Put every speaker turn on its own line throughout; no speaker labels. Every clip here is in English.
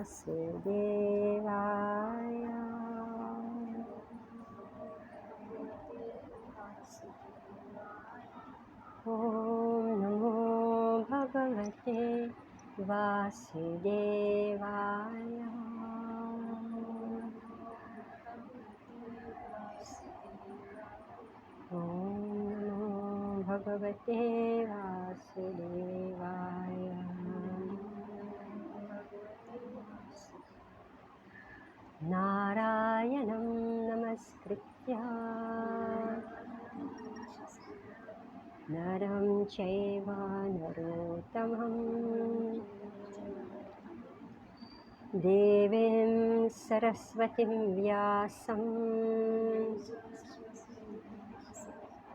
Vasudevaya. Om Namo Bhagavate Vasudevaya. Om Namo Bhagavate Vasudevaya. Narayanam Namaskritya Naram Chaiva Narottamam Devim Saraswatim Vyasam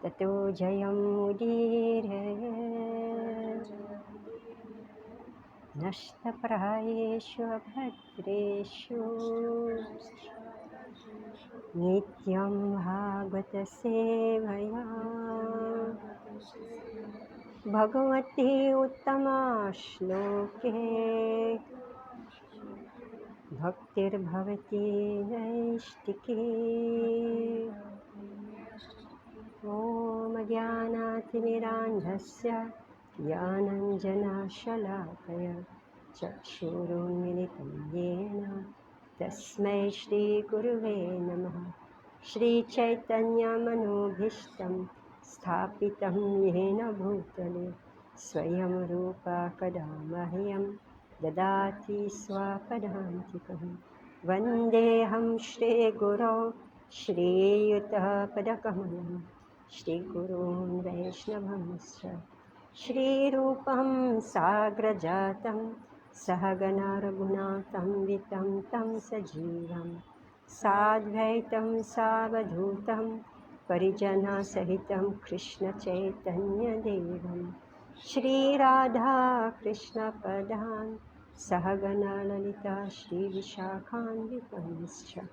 Tato Jayam Udirayet Nashtaprayeshu Abhadreshu Nityam Bhagavata Sevaya Bhagavati Uttama Shloke Bhaktir Bhavati Naistiki Om Jnanaatimirandhasya Jnananjana Shalakaya Chakshurunmilitam Yena Tasmai Shri Guruve Namaha Shri Chaitanya Manobhishtam Sthapitam Yena Bhutale Swayam Rupa Kadamahyam Dadati Swapadantikam Vandeham Shri Guru Shri Yuta Padakamalam Shri Gurun Vaishnavamscha Shri Rupam Sagrajatam Sahagana Raghunatam Vitam Tam Sajivam Sadvaitam Savadhutam Parijana Sahitam Krishna Chaitanya Devam Shri Radha Krishna Padan Sahagana Lalita Shri Vishakhanvitamscha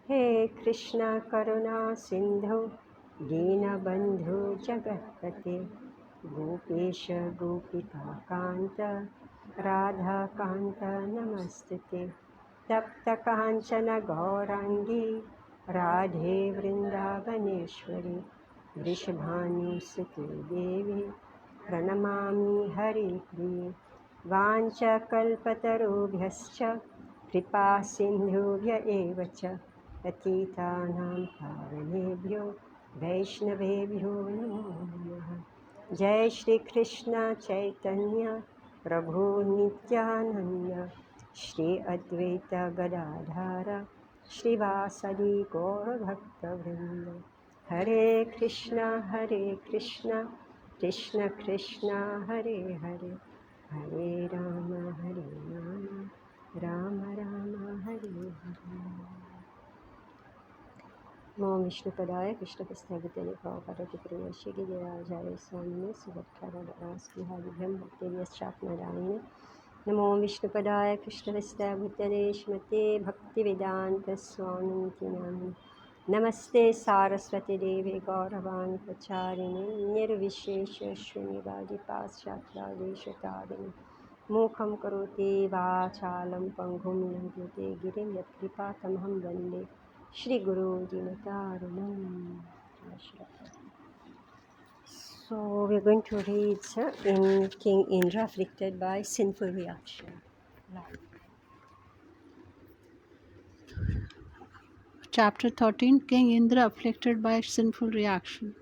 He Krishna Karuna Sindhu Deenabandhu Jagatpate Gopesha Gopika Kanta Radha Kanta Namastute Tapta Kanchana Gaurangi Radhe Vrindavaneshwari Vrishabhanu Suti Devi Pranamami Hari Priye Vancha Kalpatarubhyascha Kripa Sindhubhya Evacha Patitanam Pavanebhyo Vaishnavebhyo Namo Namaha Jai Shri Krishna Chaitanya Prabhu Nityananda Shri Advaita Gadadhara Shri Vasadi Gaura Bhakta Vrinda Hare Krishna Krishna Krishna Hare Hare Hare Rama Rama Rama Hare Hare Om Vishnu Padaya Krishna Prasthagitane Prabhupada Priyashi Gidirajaya Swamine Subhadkara Das Bihari Bhakti Vyasratnarayane Namo Vishnu Padaya Krishna Prasthagitane Shmate Bhakti Vedanta Swamiti Namini Namaste Saraswati Devi Gauravani Pacharini Nirvishesha Srinivadi Paschatya Deshatadini Mukham Karoti Vachalam Panghum Lankute Girim Yat Kripatamham Vande Shri Guru Dinataranam. So we're going to read in King Indra afflicted by sinful reaction.
Chapter 13 King Indra afflicted by sinful reaction.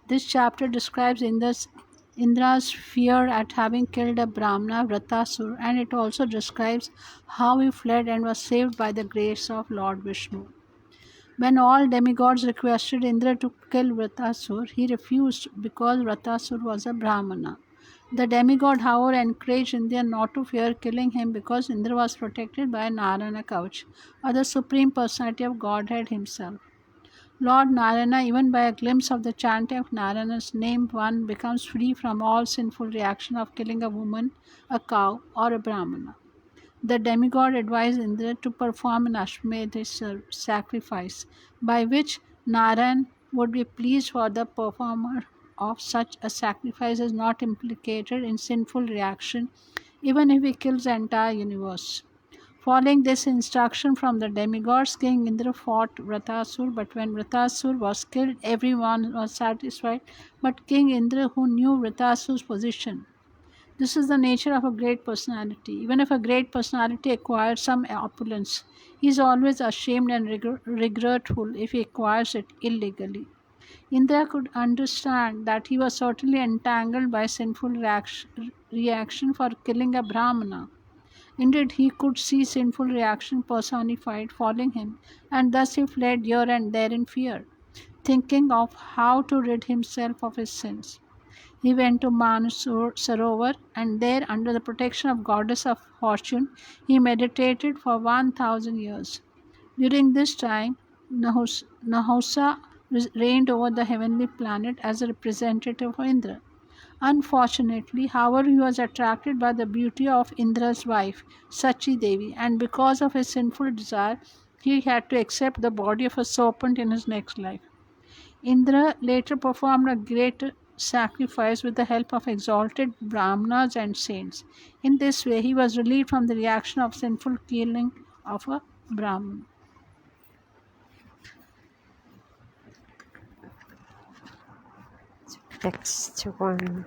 This chapter describes Indra's fear at having killed a Brahmana, Vratasur, and it also describes how he fled and was saved by the grace of Lord Vishnu. When all demigods requested Indra to kill Vratasur, he refused because Vratasur was a Brahmana. The demigod, however, encouraged Indra not to fear killing him because Indra was protected by Narayana Kavach, or the Supreme Personality of Godhead himself. Lord Narayana, even by a glimpse of the chanting of Narayana's name, one becomes free from all sinful reaction of killing a woman, a cow, or a Brahmana. The demigod advised Indra to perform an Ashwamedh sacrifice, by which Narayan would be pleased, for the performer of such a sacrifice is not implicated in sinful reaction, even if he kills the entire universe. Following this instruction from the demigods, King Indra fought Vratasur, but when Vratasur was killed, everyone was satisfied but King Indra, who knew Vratasur's position. This is the nature of a great personality. Even if a great personality acquires some opulence, he is always ashamed and regretful if he acquires it illegally. Indra could understand that he was certainly entangled by sinful reaction for killing a Brahmana. Indeed, he could see sinful reaction personified following him, and thus he fled here and there in fear, thinking of how to rid himself of his sins. He went to Manasur Sarovar, and there, under the protection of goddess of fortune, he meditated for 1,000 years. During this time, Nahusa reigned over the heavenly planet as a representative of Indra. Unfortunately, however, he was attracted by the beauty of Indra's wife, Sachi Devi, and because of his sinful desire, he had to accept the body of a serpent in his next life. Indra later performed a great sacrifice with the help of exalted Brahmanas and saints. In this way, he was relieved from the reaction of sinful killing of a Brahman.
Text 1.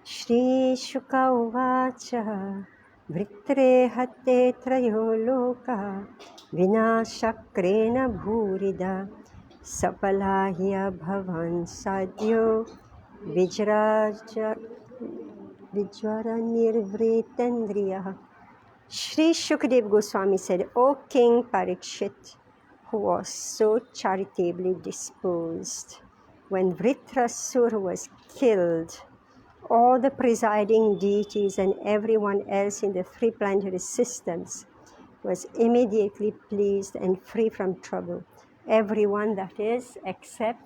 Shri Shuka Uvacha Vritre Hatte Trayo Loka Vinashakrena Bhurida Sapalahya Bhavan Sadyo Vijraja Vijwara Nirvritendriya. Shri Shukadev Goswami said, O King Parikshit, who was so charitably disposed, when Vritrasur was killed, all the presiding deities and everyone else in the three planetary systems was immediately pleased and free from trouble. Everyone, that is, except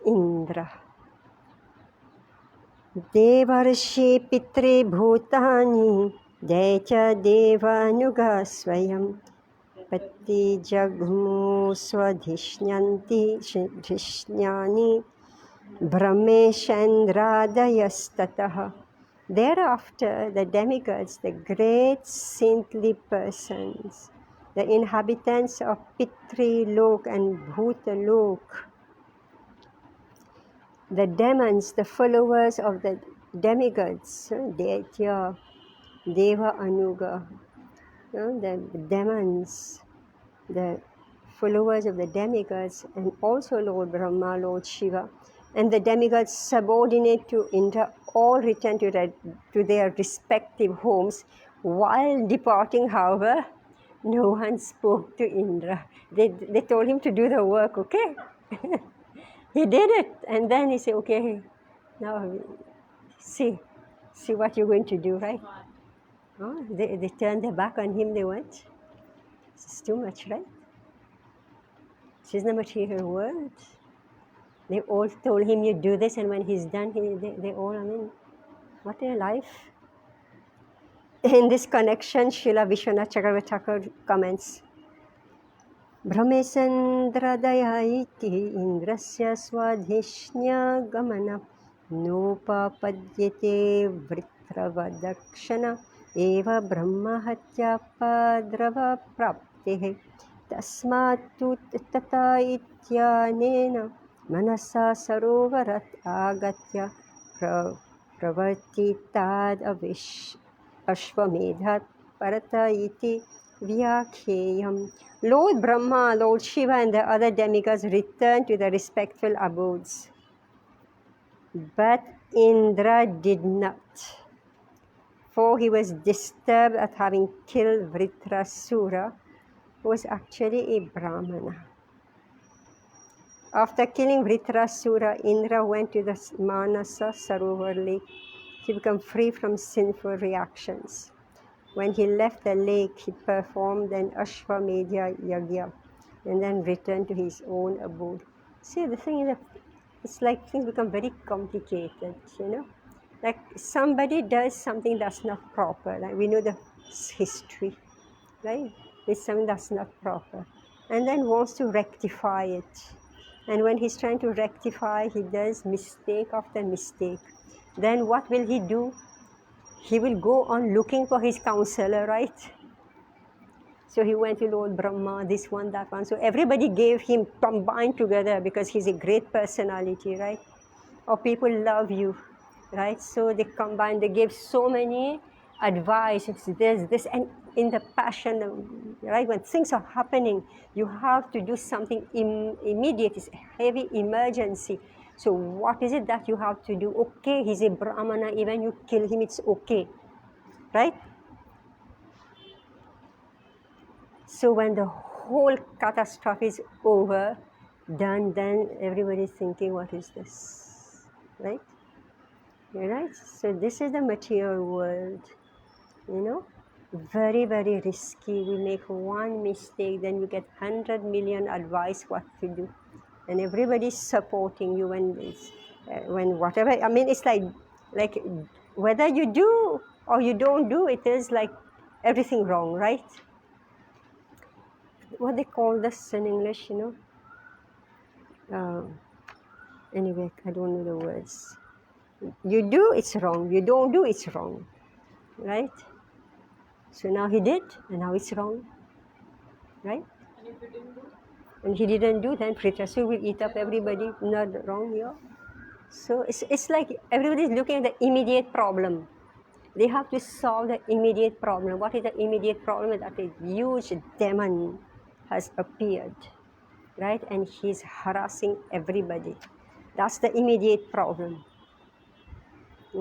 Indra. Devarshi Pitre Bhutani Decha Devanuga Swayam Pati Jagmu Swadhishnyanti Dhishnani Brahmeshandradayastataha. Thereafter, the demigods, the great saintly persons, the inhabitants of Pitri Lok and Bhuta Lok, the demons, the followers of the demigods, Daitya, Deva Anuga, the demons, the followers of the demigods, and also Lord Brahma, Lord Shiva, and the demigods subordinate to Indra all returned to their respective homes. While departing, however, no one spoke to Indra. They told him to do the work, okay? He did it, and then he said, okay, now see what you're going to do, right? Oh, they turned their back on him, they went. This is too much, right? She's not much hear her words. They all told him, you do this, and when he's done, they all, what a life. In this connection, Srila Vishwanath Chakravarti Thakur comments, Brahmesandradaya iti indrasya swadhishnya gamana nopapadyate vritravadakshana eva brahmahatya padrava praptehe tasmatu tata ityanena manasa sarovarat agatya pravartitad ashvamedhat parata iti Vyakheyam. Lord Brahma, Lord Shiva, and the other demigods returned to their respectful abodes. But Indra did not, for he was disturbed at having killed Vritrasura, who was actually a Brahmana. After killing Vritrasura, Indra went to the Manasa Sarovar lake to become free from sinful reactions. When he left the lake, he performed an Ashvamedha Yagya and then returned to his own abode. See, the thing is that it's like things become very complicated, Like somebody does something that's not proper. Like we know the history, right? It's something that's not proper. And then wants to rectify it. And when he's trying to rectify, he does mistake after mistake. Then what will he do? he will go on looking for his counselor, right? So he went to Lord Brahma, this one, that one. So everybody gave him, combined together, because he's a great personality, right? Or people love you, right? So they combined, they gave so many advice. It's this, and in the passion, right? When things are happening, you have to do something immediate. It's a heavy emergency. So what is it that you have to do? Okay, he's a Brahmana, even you kill him, it's okay, right? So when the whole catastrophe is over, done, then everybody's thinking, what is this, right? Right? So this is the material world, you know, very, very risky. We make one mistake, then you get 100 million advice what to do. And everybody's supporting you when whatever, I mean, it's like whether you do or you don't do, it is like everything wrong, right? What they call this in English, you know? Anyway, I don't know the words. You do, it's wrong. You don't do, it's wrong, right? So now he did, and now it's wrong, right? And he didn't do, then Vritrasura will eat up everybody. Not wrong, yeah. So it's like everybody is looking at the immediate problem. They have to solve the immediate problem. What is the immediate problem? That a huge demon has appeared, right? And he's harassing everybody. That's the immediate problem.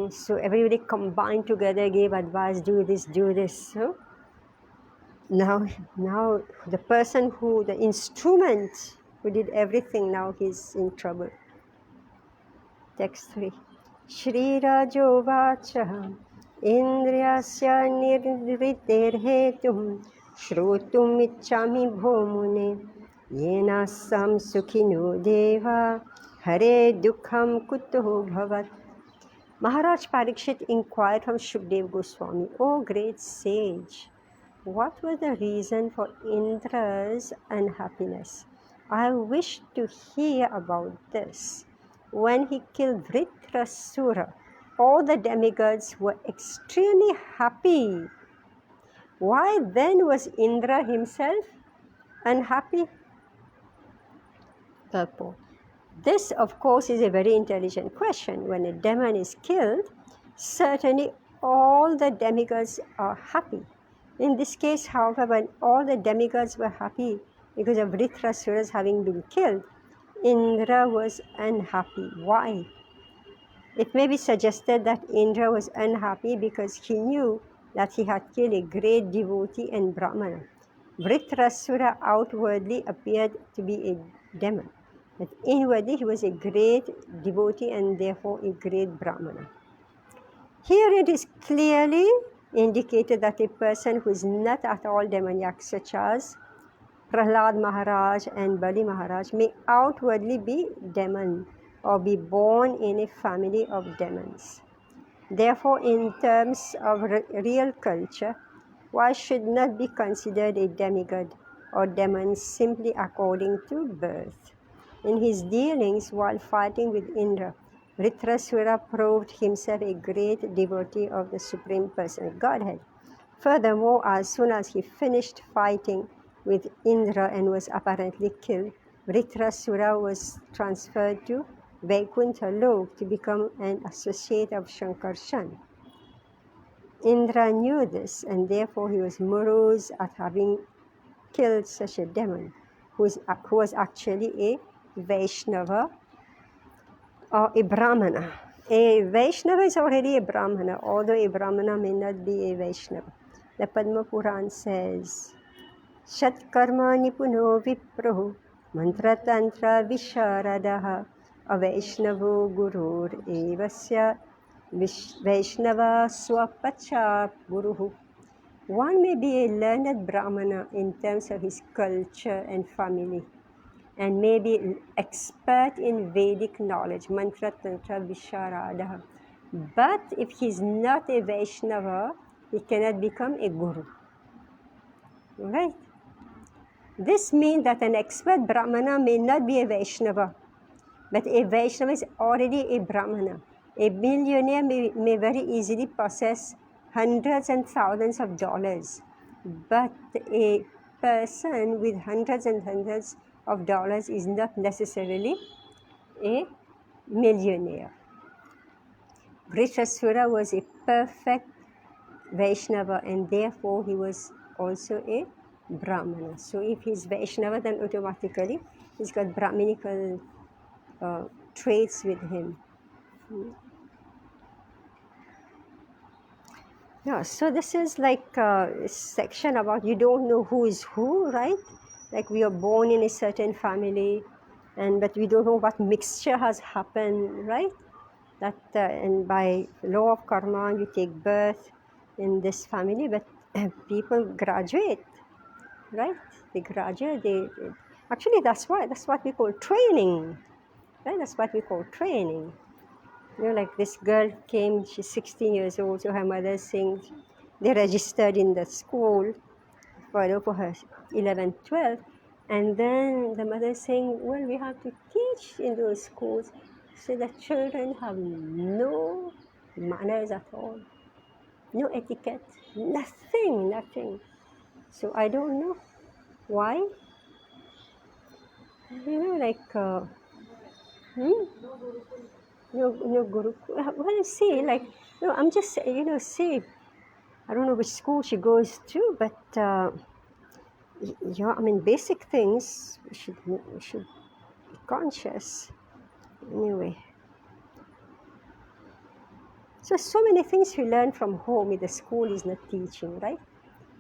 So everybody combined together, gave advice, do this, do this. So now the person the instrument who did everything, now he's in trouble. Text 3. Shri Rajo Vacha Indriyasya Nirviterhetum Shrutum Ichami Bhomune Yena Sam Sukhino Deva Hare Dukham Kuto Bhavat. Maharaj Parikshit inquired from Shukdev Goswami, O great sage, what was the reason for Indra's unhappiness? I wish to hear about this. When he killed Vritrasura, all the demigods were extremely happy. Why then was Indra himself unhappy? Purport. This, of course, is a very intelligent question. When a demon is killed, certainly all the demigods are happy. In this case, however, when all the demigods were happy because of Vritrasura's having been killed, Indra was unhappy. Why? It may be suggested that Indra was unhappy because he knew that he had killed a great devotee and Brahmana. Vritrasura outwardly appeared to be a demon, but inwardly he was a great devotee and therefore a great Brahmana. Here it is clearly indicated that a person who is not at all demoniac, such as Prahlad Maharaj and Bali Maharaj, may outwardly be demon or be born in a family of demons. Therefore, in terms of real culture, one should not be considered a demigod or demon simply according to birth. In his dealings while fighting with Indra, Vritrasura proved himself a great devotee of the Supreme Person, Godhead. Furthermore, as soon as he finished fighting with Indra and was apparently killed, Vritrasura was transferred to Vaikuntha Lok to become an associate of Shankarshan. Indra knew this, and therefore he was morose at having killed such a demon, who was actually a Vaishnava or a Brahmana. A Vaishnava is already a Brahmana, although a Brahmana may not be a Vaishnava. The Padma Puran says, Shat karma nipuno viprahu mantra tantra visharadaha avaishnavo gurur evasya Vaishnava swapacha guruhu. One may be a learned Brahmana in terms of his culture and family, and may be an expert in Vedic knowledge, mantra, tantra, visharada. But if he is not a Vaishnava, he cannot become a guru. Right? This means that an expert Brahmana may not be a Vaishnava, but a Vaishnava is already a Brahmana. A millionaire may very easily possess hundreds and thousands of dollars. But a person with hundreds and hundreds of dollars is not necessarily a millionaire. Vritrasura was a perfect Vaishnava, and therefore he was also a Brahmana. So if he's Vaishnava, then automatically he's got Brahminical traits with him. Yeah, so this is like a section about you don't know who is who, right? Like we are born in a certain family, but we don't know what mixture has happened, right? That and by law of karma, you take birth in this family, but people graduate, right? They graduate. Actually that's what we call training, right? That's what we call training. You know, like this girl came, she's 16 years old, so her mother saying they registered in the school for her 11th, 12th, and then the mother saying, well, we have to teach in those schools so the children have no manners at all, no etiquette, nothing. So I don't know why, you know, like, no guru. Well, see, like, no, I'm just, see, I don't know which school she goes to, but yeah, I mean, basic things we should be conscious. Anyway, so many things you learn from home if the school is not teaching, right?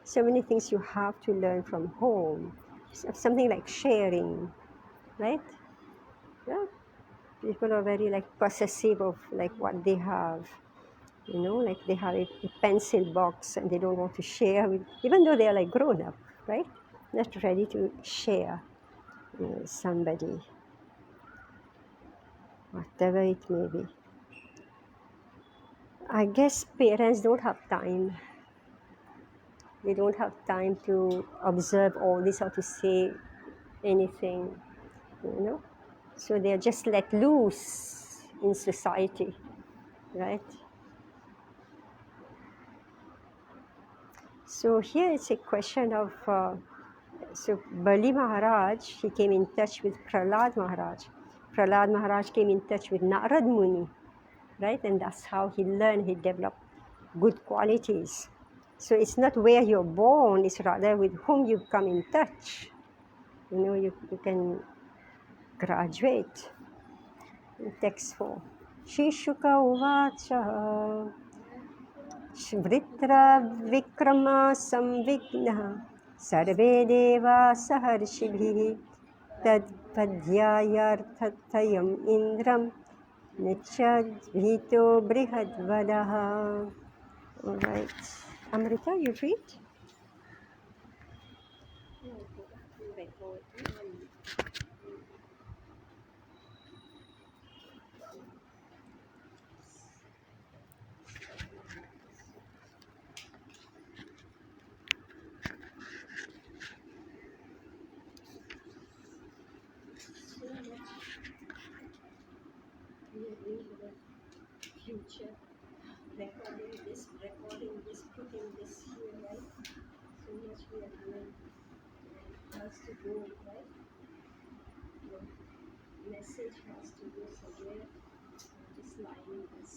So many things you have to learn from home. Something like sharing, right? Yeah, people are very like possessive of like what they have. You know, like they have a pencil box and they don't want to share with, even though they are like grown up, right? Not ready to share with somebody, whatever it may be. I guess parents don't have time. They don't have time to observe all this or to say anything, you know. So they're just let loose in society, right? So here it's a question of, so Bali Maharaj, he came in touch with Prahlad Maharaj. Prahlad Maharaj came in touch with Narad Muni, right? And that's how he learned, he developed good qualities. So it's not where you're born, it's rather with whom you come in touch. You know, you can graduate. Text 4. Shishuka uvacha Vritravikrama samvigna sarve deva saharshibhi tadpadyayarthatayam indram nichadvito brihadvadaha. All right. Amrita, you read? Future, recording this, putting this here, right? So much we are doing. Has to go, right? The message has to go somewhere. Just lining this.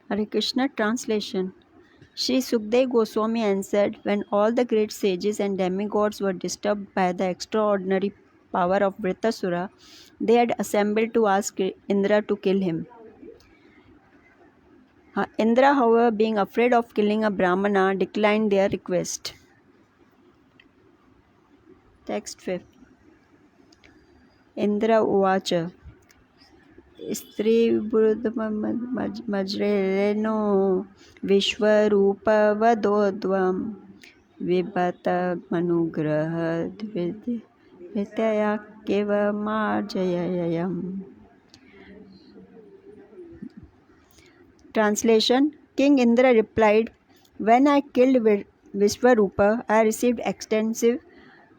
Hare Krishna translation. Sri Sukdev Goswami answered, when all the great sages and demigods were disturbed by the extraordinary power of Vritrasura, they had assembled to ask Indra to kill him. Indra, however, being afraid of killing a Brahmana, declined their request. Text 5. Indra Uvacha स्त्रीवृद्धमज्रेणो विश्वरूपवदोद्वं विबतमनुग्रहद्वितया केवमार्जययम्. Translation. King Indra replied, when I killed Vishwarupa, I received extensive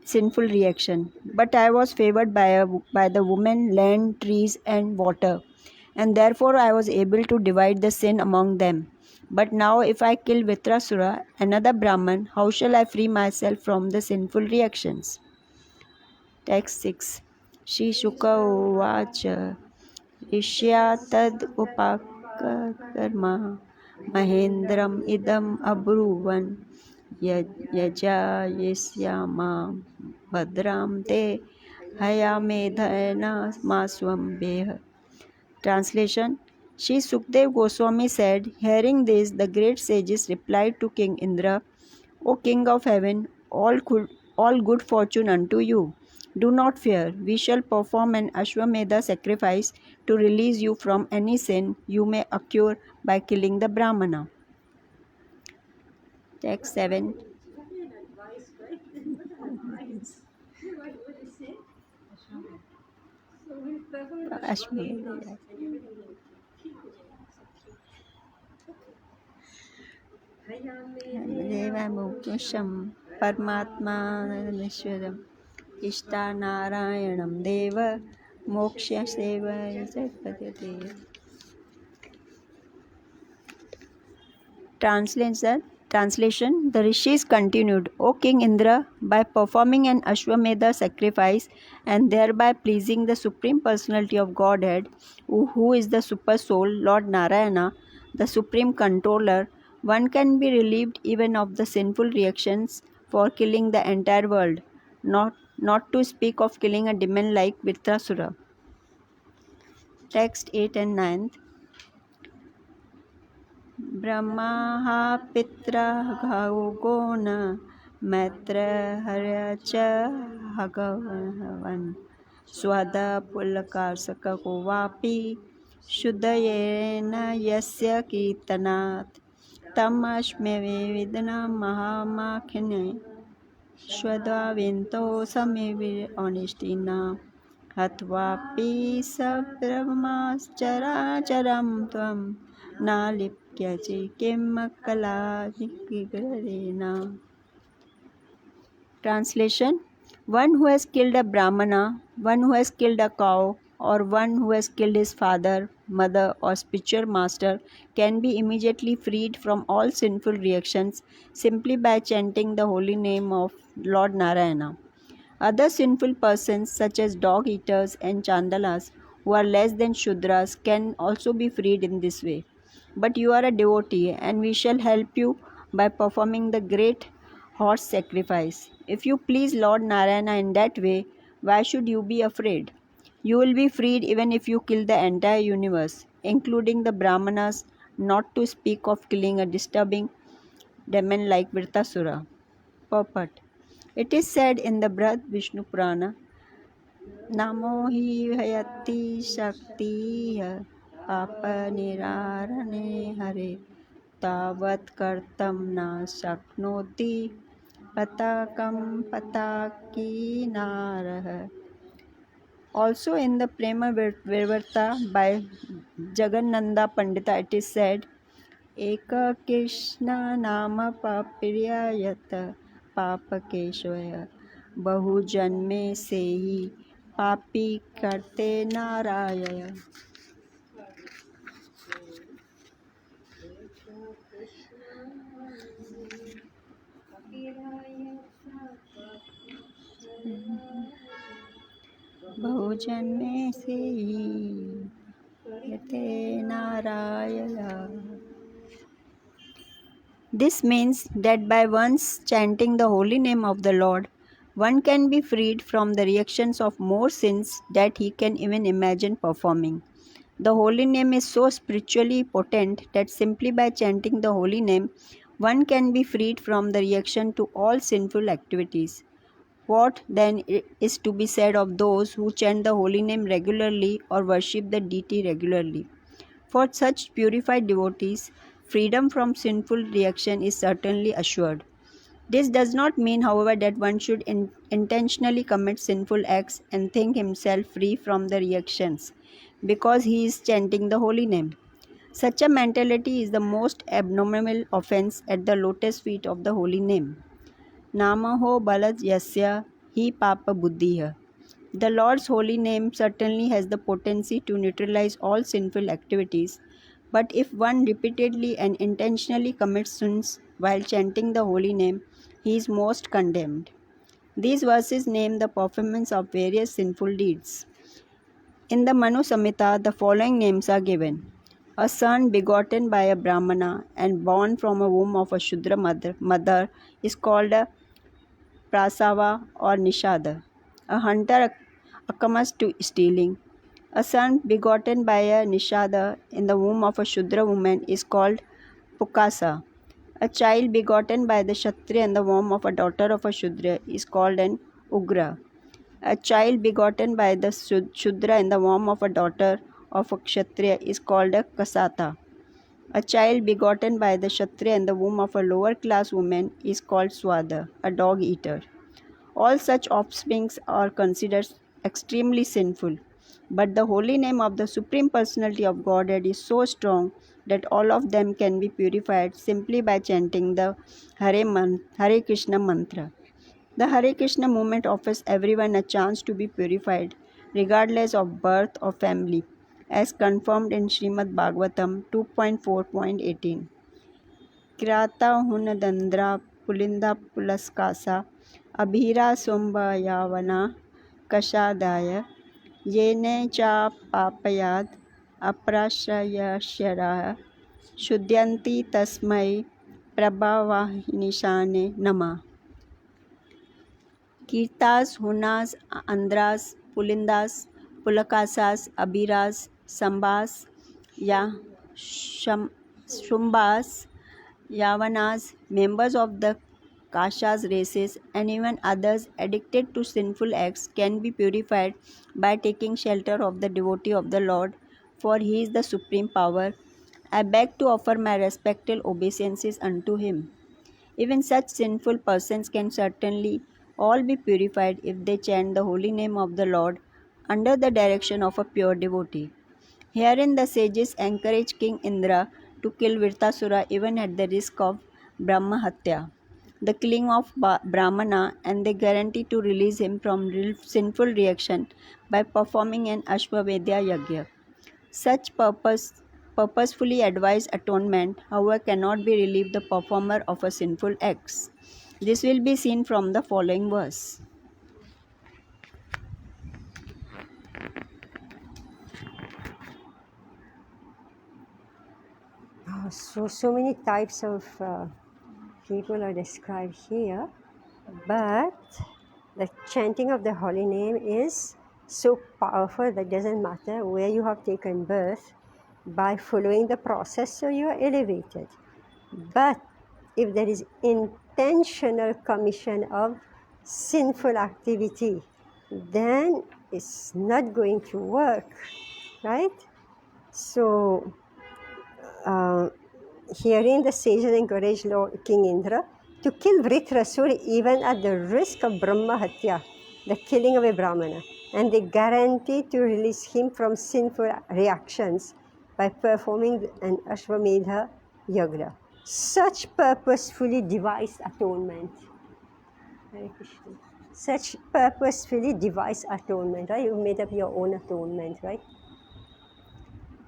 sinful reaction. But I was favored by the woman, land, trees, and water, and therefore I was able to divide the sin among them. But now, if I kill Vitrasura, another Brahman, how shall I free myself from the sinful reactions? Text 6. Shri Shuka Uvacha Ishya Tad Upakarma Mahendram Idam Abruvan Yaja Yisyama Bhadram Te Hayamedhana Maswam Beha. Translation. Shri Sukdev Goswami said, hearing this, the great sages replied to King Indra, O King of heaven, all good fortune unto you. Do not fear, we shall perform an Ashwamedha sacrifice to release you from any sin you may occur by killing the Brahmana. Text 7. Ashwamedha. देवमुकुशं परमात्मानश्वरम् इष्टानारायणं Dev मोक्षसेवय जगपते. Translation. The rishis continued, O King Indra, by performing an Ashwamedha sacrifice and thereby pleasing the Supreme Personality of Godhead, who is the Super Soul, Lord Narayana, the Supreme Controller, one can be relieved even of the sinful reactions for killing the entire world, not to speak of killing a demon like Vitrasura. Text 8 and 9. Brahma Pitra Gona Matra Haryacha Hagavan Swada Pulakarsaka Kovapi Shuddhayena Yasya Kirtanat Tamashme Vidana Mahamakhine Shwadva Vinto Same Honestina Hatvapi Sabrahmas Chara Charam Tvam Nalipyache Kemakala Nikigarena. Translation. One who has killed a Brahmana, one who has killed a cow, or one who has killed his father, mother, or spiritual master can be immediately freed from all sinful reactions simply by chanting the holy name of Lord Narayana. Other sinful persons, such as dog eaters and chandalas, who are less than Shudras, can also be freed in this way. But you are a devotee, and we shall help you by performing the great horse sacrifice. If you please Lord Narayana in that way, why should you be afraid? You will be freed even if you kill the entire universe, including the Brahmanas, not to speak of killing a disturbing demon like Vritasura. Purport. It is said in the Brihad Vishnu Purana, Namo hi hayati shakti papa nirarane hare tavat kartam na shaknoti patakam pataki narah. Also in the Prema Virvarta by Jagannanda Pandita it is said, Eka Krishna Nama Papiriyayat Papakeshvaya Bahu Janme Sehi Papi Karte Narayaya. Bahu Janme Sehi Karte Narayaya. This means that by once chanting the holy name of the Lord, one can be freed from the reactions of more sins that he can even imagine performing. The holy name is so spiritually potent that simply by chanting the holy name, one can be freed from the reaction to all sinful activities. What then is to be said of those who chant the holy name regularly or worship the deity regularly? For such purified devotees, freedom from sinful reaction is certainly assured. This does not mean, however, that one should intentionally commit sinful acts and think himself free from the reactions because he is chanting the holy name. Such a mentality is the most abnormal offense at the lotus feet of the holy name. Namaho balad yasya He Papa Buddhiya. The Lord's holy name certainly has the potency to neutralize all sinful activities, but if one repeatedly and intentionally commits sins while chanting the holy name, he is most condemned. These verses name the performance of various sinful deeds. In the Manu Samhita, the following names are given: a son begotten by a Brahmana and born from a womb of a Shudra mother is called a Prasava or Nishada. A hunter accustomed to stealing. A son begotten by a Nishada in the womb of a Shudra woman is called Pukasa. A child begotten by the Kshatriya in the womb of a daughter of a Shudra is called an Ugra. A child begotten by the Shudra in the womb of a daughter of a Kshatriya is called a Kasata. A child begotten by the Kshatriya in the womb of a lower class woman is called Swada, a dog eater. All such offsprings are considered extremely sinful, but the holy name of the Supreme Personality of Godhead is so strong that all of them can be purified simply by chanting the Hare Krishna mantra. The Hare Krishna movement offers everyone a chance to be purified, regardless of birth or family, as confirmed in Srimad Bhagavatam 2.4.18. Kirata Hunadandra Pulinda Pulaskasa Abhira Sumba Yavana Kashadaya Yene Cha Papayad Aprashayashara Shudyanti Tasmai Prabhavanishane Nama. Kirtas, Hunas, Andras, Pulindas, Pulakasas, Abiras, Sambas, Ya Shumbas, Yavanas, members of the Kashas races, and even others addicted to sinful acts can be purified by taking shelter of the devotee of the Lord, for he is the supreme power. I beg to offer my respectful obeisances unto him. Even such sinful persons can certainly all be purified if they chant the holy name of the Lord under the direction of a pure devotee. Herein the sages encourage King Indra to kill Virtasura even at the risk of Brahma Hatya, the killing of Brahmana, and they guarantee to release him from sinful reaction by performing an Ashwamedha Yagya. Such purposefully advised atonement, however, cannot be relieved the performer of a sinful acts. This will be seen from the following verse.
Oh, so many types of people are described here, but the chanting of the holy name is so powerful that doesn't matter where you have taken birth. By following the process, so you are elevated. But if there is intentional commission of sinful activity, then it's not going to work, right? So, herein the sages encourage Lord King Indra to kill Vritrasur even at the risk of Brahma Hatya, the killing of a Brahmana, and they guarantee to release him from sinful reactions by performing an Ashwamedha Yagna. Such purposefully devised atonement. Hare Krishna. Such purposefully devised atonement, right? You've made up your own atonement, right?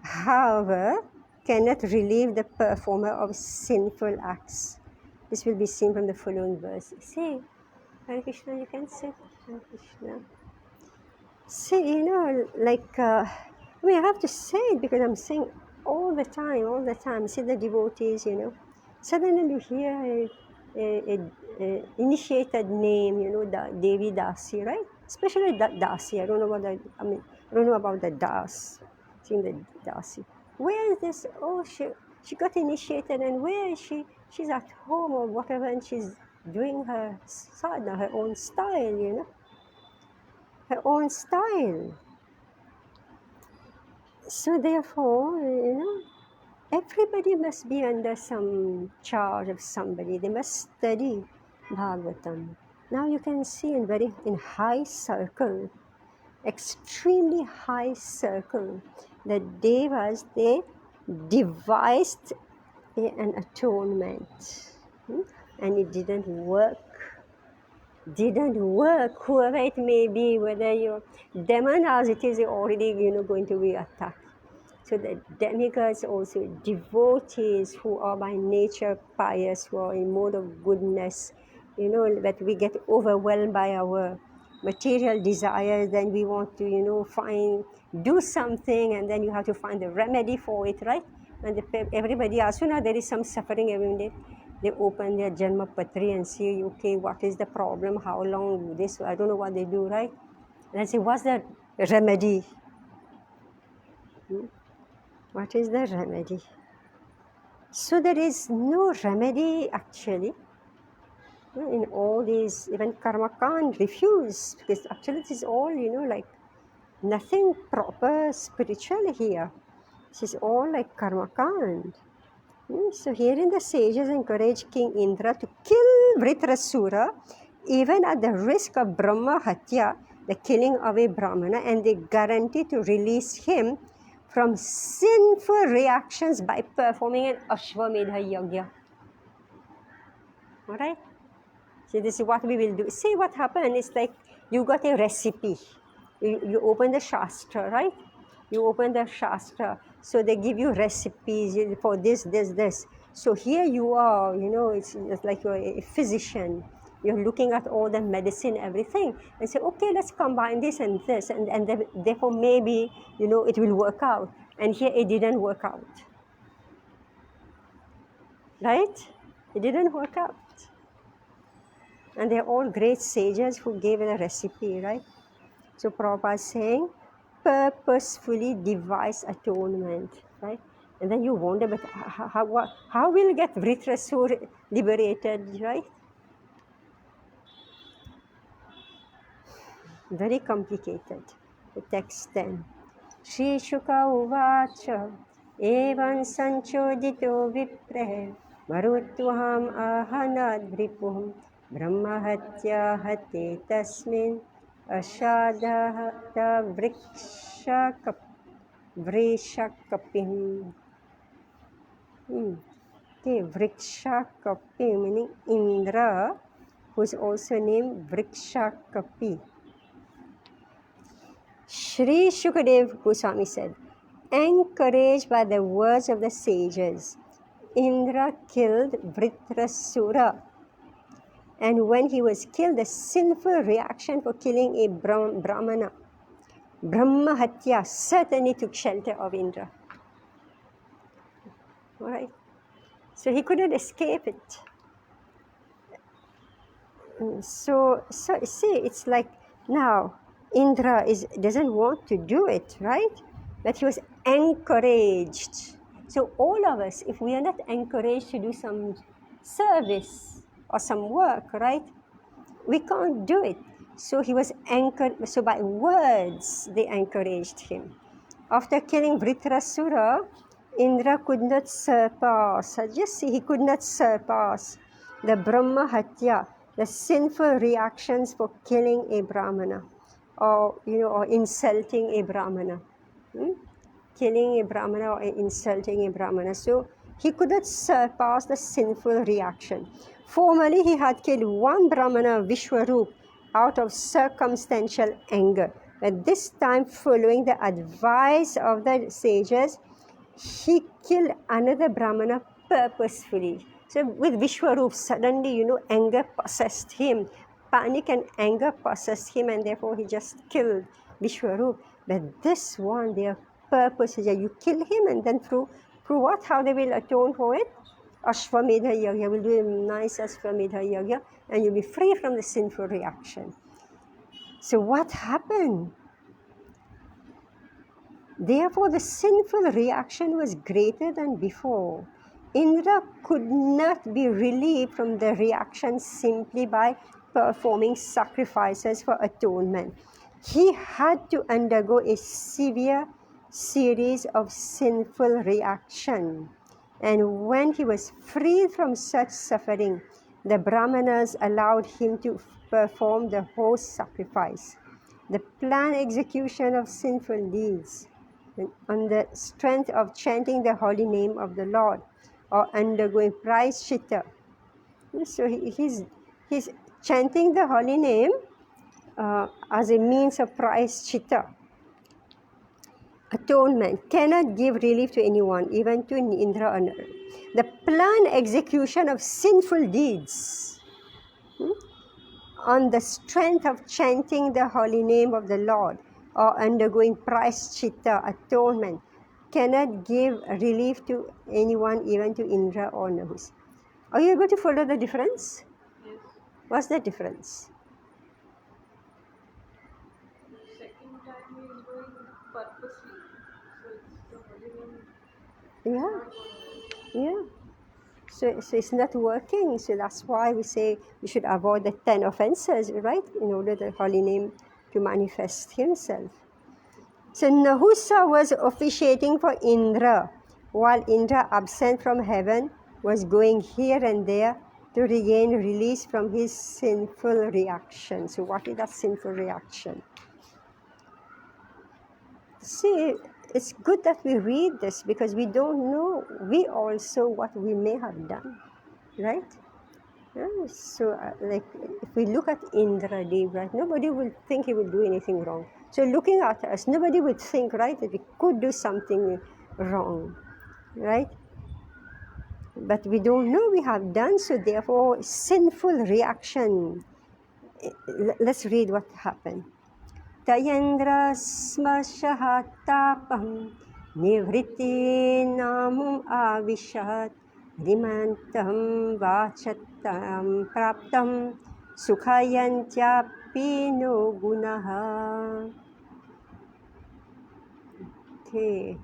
However, cannot relieve the performer of sinful acts. This will be seen from the following verse. Say, Hare Krishna, you can say Hare Krishna. Say, like, I have to say it because I'm saying all the time. See the devotees, Suddenly you hear a initiated name, Devi Dasi, right? Especially that Dasi. I don't know about the Das. Seeing the Dasi. Where is this? Oh, she got initiated, and where is she? She's at home or whatever, and she's doing her sadhana, her own style, her own style. So therefore, everybody must be under some charge of somebody. They must study Bhagavatam. Now you can see in high circle, extremely high circle, the Devas, they devised an atonement, and it didn't work. didn't work, whoever it may be, whether you're demon as it is already going to be attacked. So the demigods also devotees who are by nature pious, who are in mode of goodness, that we get overwhelmed by our material desires, then we want to, do something, and then you have to find a remedy for it, right? And everybody, as soon as there is some suffering every day, they open their Janma Patri and see, okay, what is the problem? How long this? I don't know what they do, right? And I say, what's the remedy? What is the remedy? So there is no remedy actually. In all these, even Karma Kand refused, because actually this is all, like nothing proper spiritual here. This is all like Karma Kand. So herein the sages encourage King Indra to kill Vritrasura even at the risk of Brahma Hatya, the killing of a Brahmana, and they guarantee to release him from sinful reactions by performing an Ashwamedha Yagya. Alright? So this is what we will do. See what happened? It's like you got a recipe. You open the Shastra, right? You open the Shastra. So they give you recipes for this. So here you are, it's like you're a physician. You're looking at all the medicine, everything, and say, okay, let's combine this and this, and therefore maybe, it will work out. And here it didn't work out. Right? It didn't work out. And they're all great sages who gave the recipe, right? So Prabhupada is saying, purposefully devise atonement, right? And then you wonder, but how will get Vritrasur liberated, right? Very complicated. The text 10. Shri Shuka Uvacha Evan Sanchodito Vipre Marutvaham Ahanad Vripuham Brahmahatya Hate Tasmin Ashadahata Vrishakapim. Okay, Vrikshakapi meaning Indra, who is also named Vrikshakapi. Sri Shukadev Goswami said, encouraged by the words of the sages, Indra killed Vritrasura. And when he was killed, the sinful reaction for killing a Brahmana, Brahma Hatya, certainly took shelter of Indra. All right? So he couldn't escape it. So see, it's like now Indra doesn't want to do it, right? But he was encouraged. So all of us, if we are not encouraged to do some service or some work, right, we can't do it. So he was anchored. So by words, they encouraged him. After killing Vritrasura, Indra could not surpass. Just see, he could not surpass the Brahma Hatya, the sinful reactions for killing a Brahmana, or insulting a Brahmana. Killing a Brahmana or insulting a Brahmana. So he could not surpass the sinful reaction. Formerly, he had killed one Brahmana, Vishwarup, out of circumstantial anger. But this time, following the advice of the sages, he killed another Brahmana purposefully. So with Vishwarup, suddenly, anger possessed him. Panic and anger possessed him, and therefore he just killed Vishwarup. But this one, their purpose is that you kill him, and then through what? How they will atone for it? Ashwamedha Yagya will do a nice Ashwamedha Yagya, and you'll be free from the sinful reaction. So what happened? Therefore, the sinful reaction was greater than before. Indra could not be relieved from the reaction simply by performing sacrifices for atonement. He had to undergo a severe series of sinful reaction. And when he was freed from such suffering, the Brahmanas allowed him to perform the host sacrifice, the planned execution of sinful deeds, on the strength of chanting the holy name of the Lord, or undergoing prayashchitta. So he's chanting the holy name as a means of prayaschitta, atonement, cannot give relief to anyone, even to Indra or Nara. The planned execution of sinful deeds on the strength of chanting the holy name of the Lord or undergoing prayaschitta, atonement, cannot give relief to anyone, even to Indra or Nahus. Are you able to follow the difference?
Yes.
What's the difference?
Second time he is doing purposely. So it's the holy name.
Yeah. So it's not working. So that's why we say we should avoid the 10 offenses, right? In order the holy name to manifest himself. So Nahusa was officiating for Indra, while Indra, absent from heaven, was going here and there to regain release from his sinful reaction. So what is that sinful reaction? See, it's good that we read this because we don't know, we also, what we may have done, right? Yeah, so, like, if we look at Indra Dev, right, nobody will think he will do anything wrong. So, looking at us, nobody would think, right, that we could do something wrong, right? But we don't know we have done, so therefore, sinful reaction. Let's read what happened. Tayendra smashahatapham nivritti namum avishat rimantam vachattam praptam sukhayantyappi no gunaha. Okay.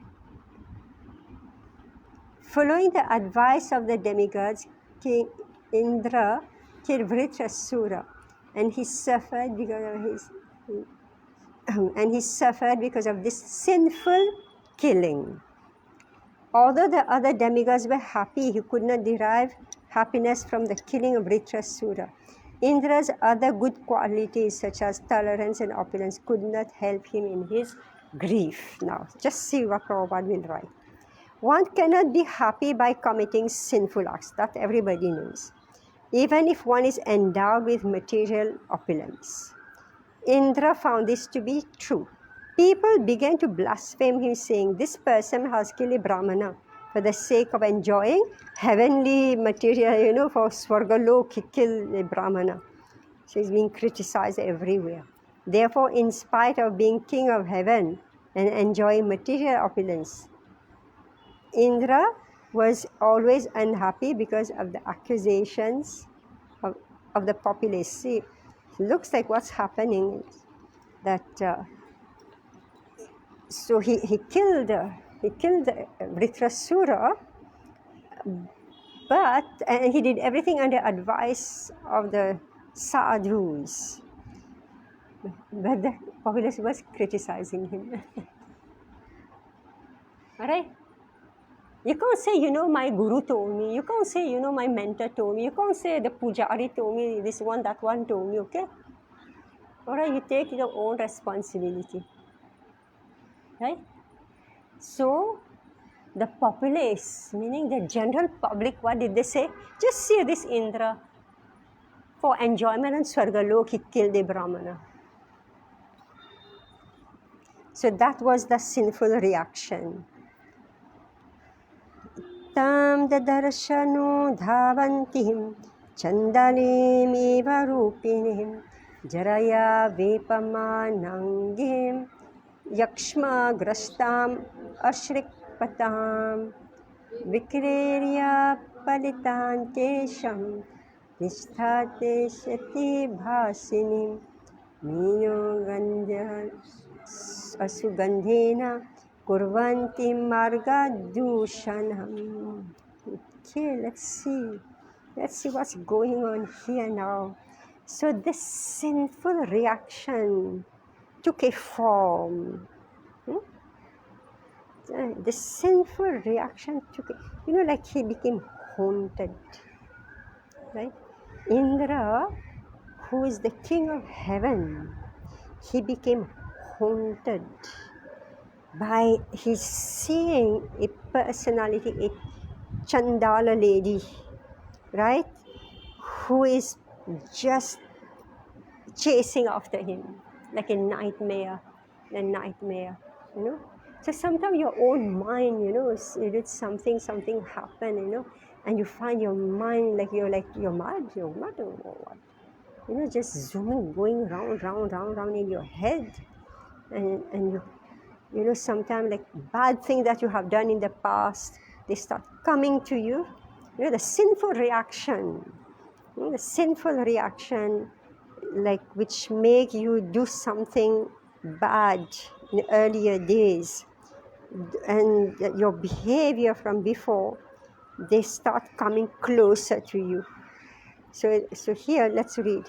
Following the advice of the demigods, King Indra killed Vritrasura, and he suffered because of this sinful killing. Although the other demigods were happy, he could not derive happiness from the killing of Vritrasura. Indra's other good qualities, such as tolerance and opulence, could not help him in his grief. Now, just see what Prabhupada will write. One cannot be happy by committing sinful acts. That everybody knows, even if one is endowed with material opulence. Indra found this to be true. People began to blaspheme him, saying, "This person has killed a Brahmana for the sake of enjoying heavenly material, for Swargalok, he killed a Brahmana." So he's being criticized everywhere. Therefore, in spite of being king of heaven and enjoying material opulence, Indra was always unhappy because of the accusations of the populace. See, looks like what's happening is that so he killed Vritrasura, and he did everything under advice of the sadhus, but the populace was criticizing him. All right. You can't say, my guru told me. You can't say, my mentor told me. You can't say the pujari told me, this one, that one told me, okay? All right, you take your own responsibility. Right? So, the populace, meaning the general public, what did they say? Just see this Indra. For enjoyment and Swargalok, he killed a Brahmana. So that was the sinful reaction. Tam dadarshanu dhavantihim chandalimiva rupinihim jaraya vipamanangim yakshma grastam ashrikpatam vikrerya palitan kesham nisthate shati bhasinim mino gandha asugandhena kurvanti marga dushanam. Okay, let's see what's going on here now. So this sinful reaction took a form. The sinful reaction took like he became haunted, right? Indra, who is the king of heaven, he became haunted by his seeing a personality, a Chandala lady, right, who is just chasing after him, like a nightmare, you know. So sometimes your own mind, you did something happen, and you find your mind like you're mad, or what, just zooming, going round, in your head, and sometimes like bad things that you have done in the past, they start coming to you. The sinful reaction, the sinful reaction, like which make you do something bad in earlier days, and your behavior from before, they start coming closer to you. So here, let's read.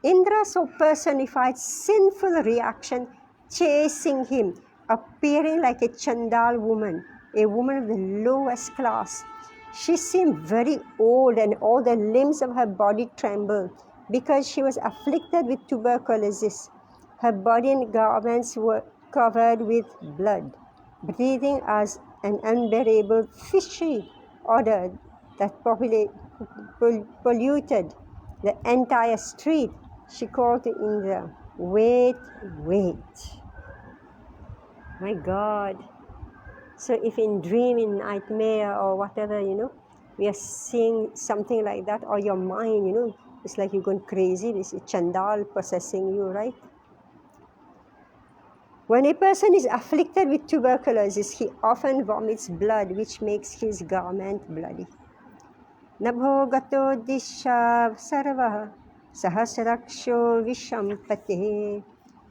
Indra saw personified sinful reaction chasing him, appearing like a Chandal woman, a woman of the lowest class. She seemed very old, and all the limbs of her body trembled because she was afflicted with tuberculosis. Her body and garments were covered with blood, breathing as an unbearable fishy odor that polluted the entire street. She called to Indra, wait. My God. So if in dream, in nightmare or whatever, we are seeing something like that, or your mind, it's like you're going crazy. This is Chandal possessing you, right? When a person is afflicted with tuberculosis, he often vomits blood, which makes his garment bloody. Nabho gato disha sarvah sahasraksho vishampate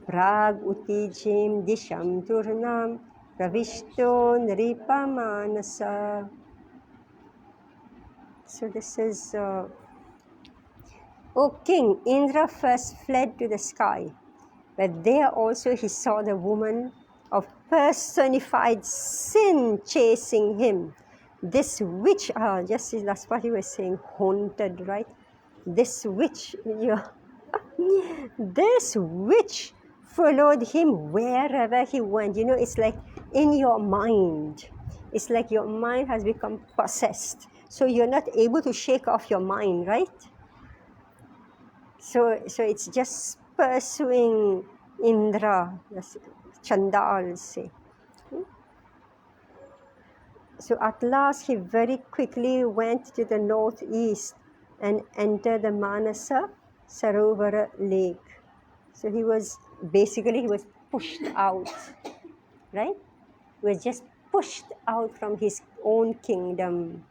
prag utijim disham turnam pravishto nripamanasa. So this is, O king, Indra first fled to the sky, but there also he saw the woman of personified sin chasing him. This witch, that's what he was saying, haunted, right? This witch, this witch followed him wherever he went. It's like in your mind. It's like your mind has become possessed. So you're not able to shake off your mind, right? So it's just pursuing Indra, that's Chandal say. So at last he very quickly went to the northeast and entered the Manasa Sarovara lake. So he was pushed out, right? He was just pushed out from his own kingdom.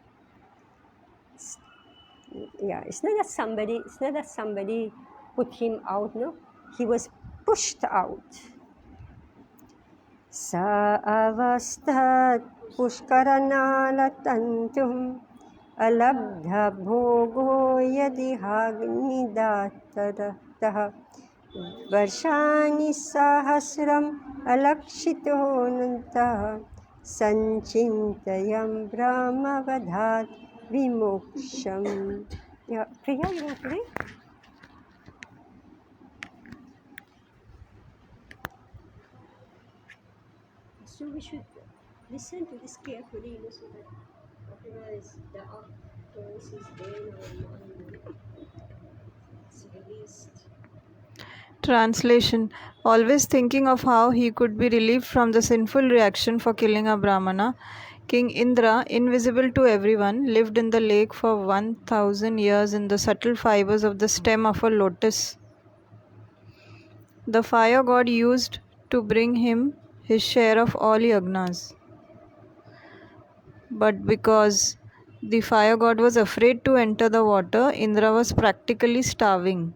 Yeah, it's not that somebody put him out, no? He was pushed out. Sa avasthat pushkaranaalatantum alabdha bhogo yadihagnidatah varshani sahasram alakshito nantah sanchintayam brahmavadhat vimoksham. Yeah, Priya, you want to read? So we should listen to this carefully, so that whatever is the voice is there in our mind, it's released.
Translation. Always thinking of how he could be relieved from the sinful reaction for killing a Brahmana, King Indra, invisible to everyone, lived in the lake for 1000 years in the subtle fibers of the stem of a lotus. The fire god used to bring him his share of all yagnas. But because the fire god was afraid to enter the water, Indra was practically starving.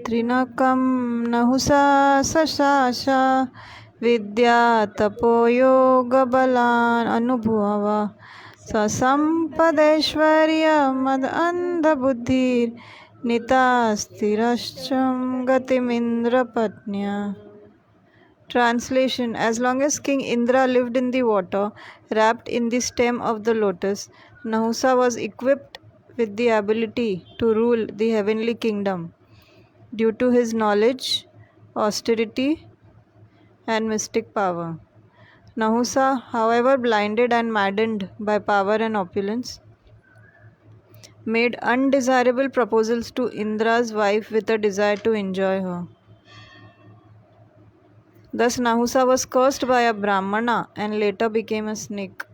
Trinakam nahusa sashasha vidya tapo yoga balan anubhava sasampadeshwarya mad andha buddhir nitastirashcham gatimindra patnya. Translation. As long as King Indra lived in the water, wrapped in the stem of the lotus, Nahusa was equipped with the ability to rule the heavenly kingdom. Due to his knowledge, austerity, and mystic power, Nahusa, however, blinded and maddened by power and opulence, made undesirable proposals to Indra's wife with a desire to enjoy her. Thus, Nahusa was cursed by a Brahmana and later became a snake.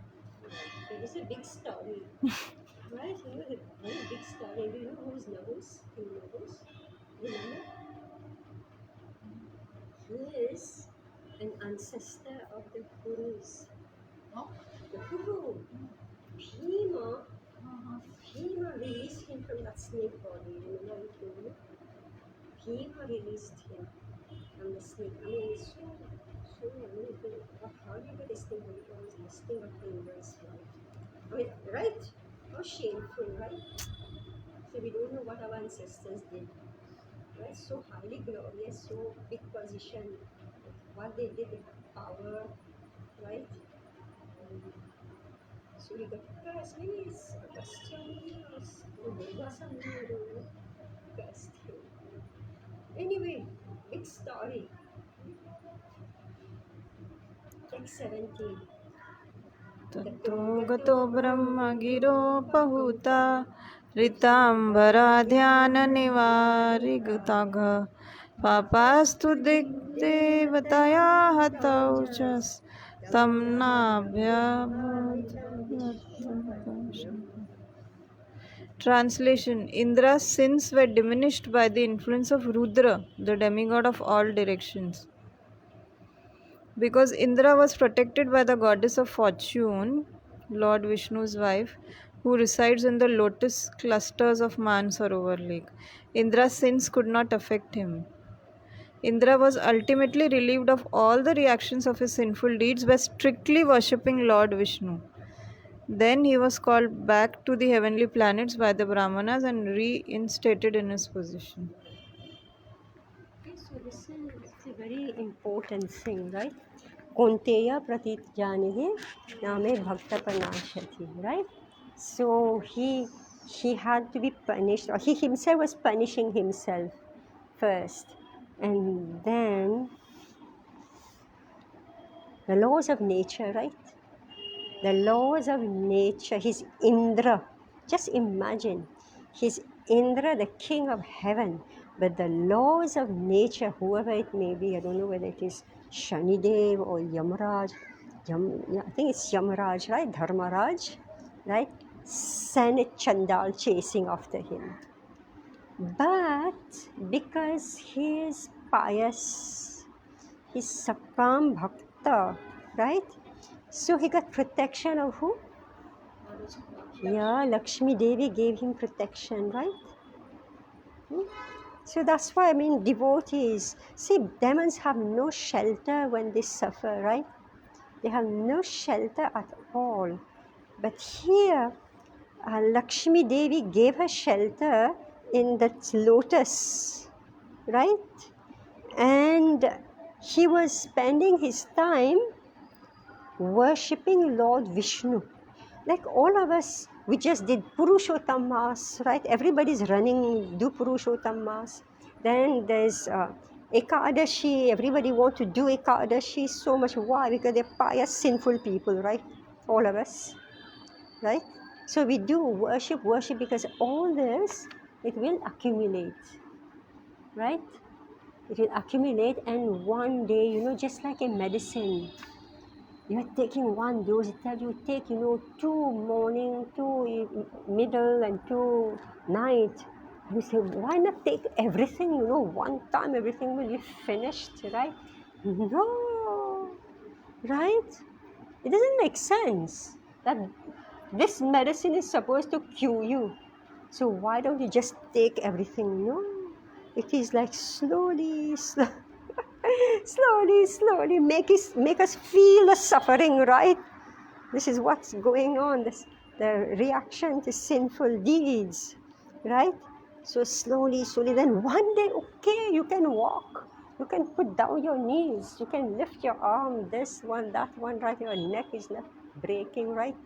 It is a big story, right? You know, the very big story. Do you know who's Nahus? King Nahus? Remember? He is an ancestor of the Kurus. The Kuru. Bhima, Bhima released him from that snake body. Remember I told you? Bhima released him from the snake. I mean, it's so amazing. How do you get this thing when it was listing of fingers, right? I mean, right? How shameful, right? So we don't know what our ancestors did, right? So highly glorious, so big position. What they did, they had power, right? So we got cursed. Maybe it's Agastya or Durvasa, I don't know. Cursed him. Anyway, big story. Text 17.
ततो गतो ब्रह्मगिरोपहूता ऋताम्बरा ध्याननिवारिगताघ पापास्तु दिग्देवतया हतौ च तं नाभ्यभूत्. Translation. Indra's sins were diminished by the influence of Rudra, the demigod of all directions. Because Indra was protected by the goddess of fortune, Lord Vishnu's wife, who resides in the lotus clusters of Mansarovar lake, Indra's sins could not affect him. Indra was ultimately relieved of all the reactions of his sinful deeds by strictly worshipping Lord Vishnu. Then he was called back to the heavenly planets by the Brahmanas and reinstated in his position.
Okay, so this is a very important thing, right? Konteya pratit janihi name bhakta panashati, right? So he had to be punished, or he himself was punishing himself first, and then the laws of nature, right? The laws of nature, his Indra, just imagine, his Indra, the king of heaven, but the laws of nature, whoever it may be, I don't know whether it is Shanidev or Yamaraj, yeah, I think it's Yamaraj, right? Dharmaraj, right? Sent Chandal chasing after him. But because he is pious, he's Sakam Bhakta, right? So he got protection of who? Yeah, Lakshmi Devi gave him protection, right? So that's why, I mean, devotees, see, demons have no shelter when they suffer, right? They have no shelter at all. But here, Lakshmi Devi gave her shelter in that lotus, right? And he was spending his time worshipping Lord Vishnu. Like all of us, we just did Purushottam Mass, right? Everybody's running, do Purushottam Mass. Then there's Ekadashi, everybody wants to do Ekadashi so much. Why? Because they're pious, sinful people, right? All of us, right? So we do worship because all this, it will accumulate, right? It will accumulate, and one day, you know, just like a medicine, you're taking one dose, it tells you take, you know, 2 morning, 2 middle, and 2 night. You say, why not take everything, you know, one time, everything will be finished, right? No, right? It doesn't make sense that this medicine is supposed to cure you. So why don't you just take everything? No, it is like slowly, slowly make us feel the suffering, right? This is what's going on, the reaction to sinful deeds, right? So slowly, then one day, okay, you can walk, you can put down your knees, you can lift your arm, this one, that one, right? Your neck is not breaking, right?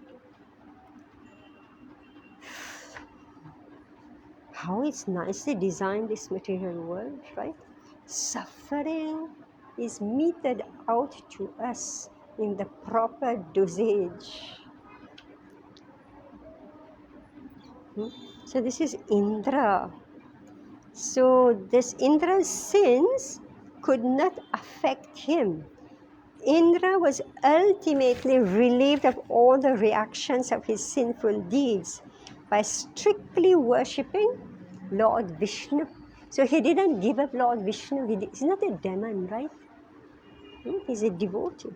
How it's nicely designed, this material world, right? Suffering is meted out to us in the proper dosage. So this is Indra. So this Indra's sins could not affect him. Indra was ultimately relieved of all the reactions of his sinful deeds by strictly worshipping Lord Vishnu. So he didn't give up Lord Vishnu. He's not a demon, right? He's a devotee.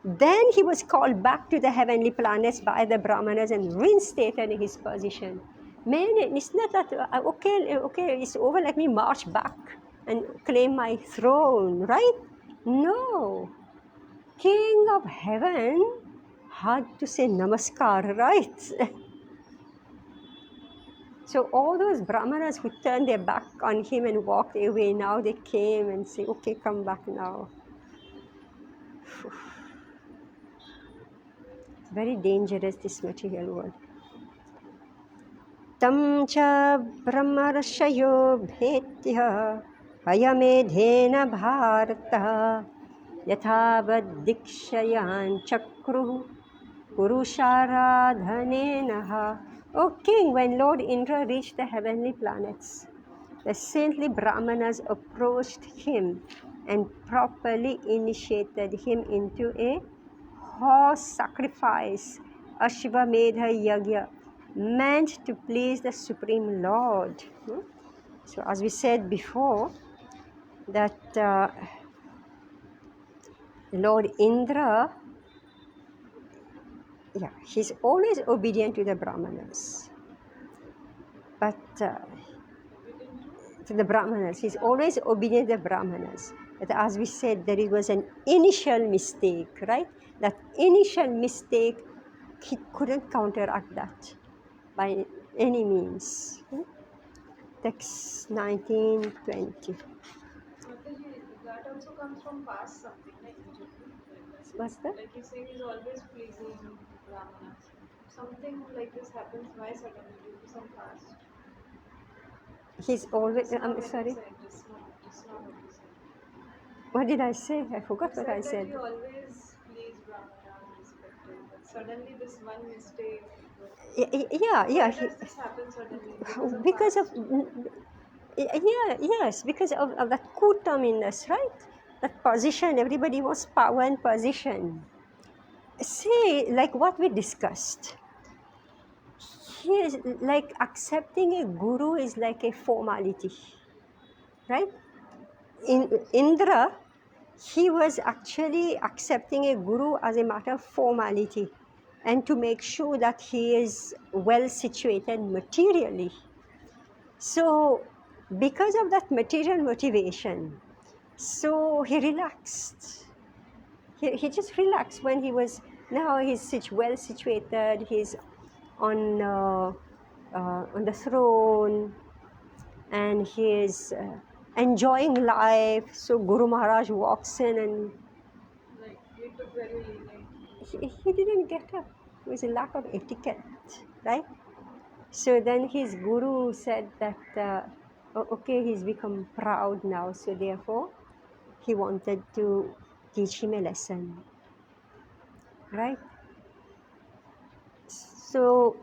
Then he was called back to the heavenly planets by the Brahmanas and reinstated in his position. Man, it's not that, okay, it's over, let me march back and claim my throne, right? No. King of heaven had to say namaskar, right? So all those Brahmanas who turned their back on him and walked away, now they came and say, okay, come back now. Very dangerous, this material world. Tam cha brahmarashayo bhetya ayamedhena bharata yatavad dikshayan chakru purusharadhanenaha. O king, when Lord Indra reached the heavenly planets, the saintly Brahmanas approached him and properly initiated him into a horse sacrifice, Ashvamedha Yagya, meant to please the Supreme Lord. So as we said before, that Lord Indra, he's always obedient to the Brahmanas. But to the Brahmanas, he's always obedient to the Brahmanas. But as we said, there was an initial mistake, right? That initial mistake, he couldn't counteract that by any means. Text 19:20.
That also comes from past something, like
What's that?
like you say, he's always pleasing Brahmanas. Something like this happens, why suddenly due to some past?
He's always,
Just now
I'm
when you
sorry,
said, just now what you said.
what did I say? I forgot
You
what I
said that
said.
you always please Brahmanas, respected, but suddenly this one mistake.
Yeah.
Why does this happen suddenly?
Because of
past?
because of that kutam-iness, right? That position, everybody wants power and position. See, like what we discussed, like accepting a guru is like a formality, right? In Indra, he was actually accepting a guru as a matter of formality and to make sure that he is well situated materially. So because of that material motivation, so he relaxed. He just relaxed when he was, now he's well situated, he's on the throne, and he's enjoying life. So Guru Maharaj walks in and
Like, he took very lenient.
he didn't get up. It was a lack of etiquette, right? So then his guru said that, okay, he's become proud now, so therefore he wanted to teach him a lesson, right? So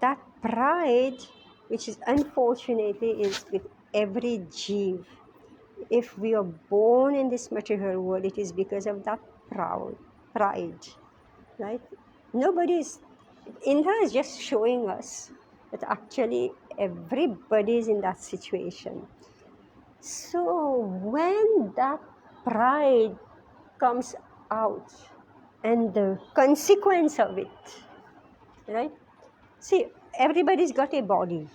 that pride, which is unfortunately is with every jeev, if we are born in this material world, it is because of that pride, right? Indra is just showing us that actually everybody is in that situation. So when that pride comes out and the consequence of it, right? See, everybody's got a body.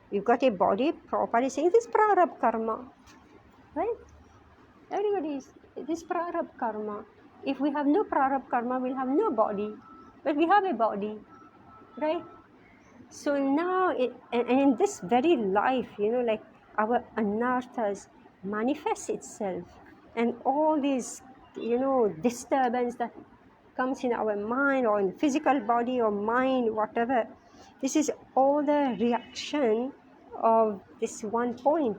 You've got a body, properly saying this prarabdha karma, right? Everybody's this prarabdha karma. If we have no prarabdha karma, we'll have no body, but we have a body, right? So now, and in this very life, like our anarthas manifests itself, and all these, disturbance that comes in our mind or in physical body or mind, whatever, this is all the reaction of this one point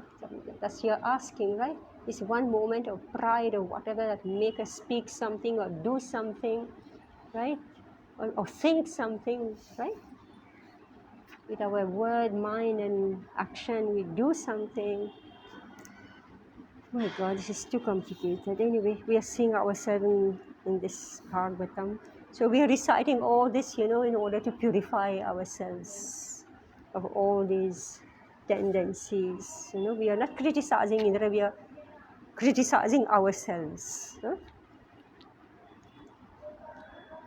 that you're asking, right? This one moment of pride or whatever that make us speak something or do something, right? Or think something, right? With our word, mind, and action, we do something. My God, this is too complicated. Anyway, we are seeing ourselves in this Bhagavatam. So we are reciting all this, in order to purify ourselves of all these tendencies. We are not criticizing Indra, we are criticizing ourselves.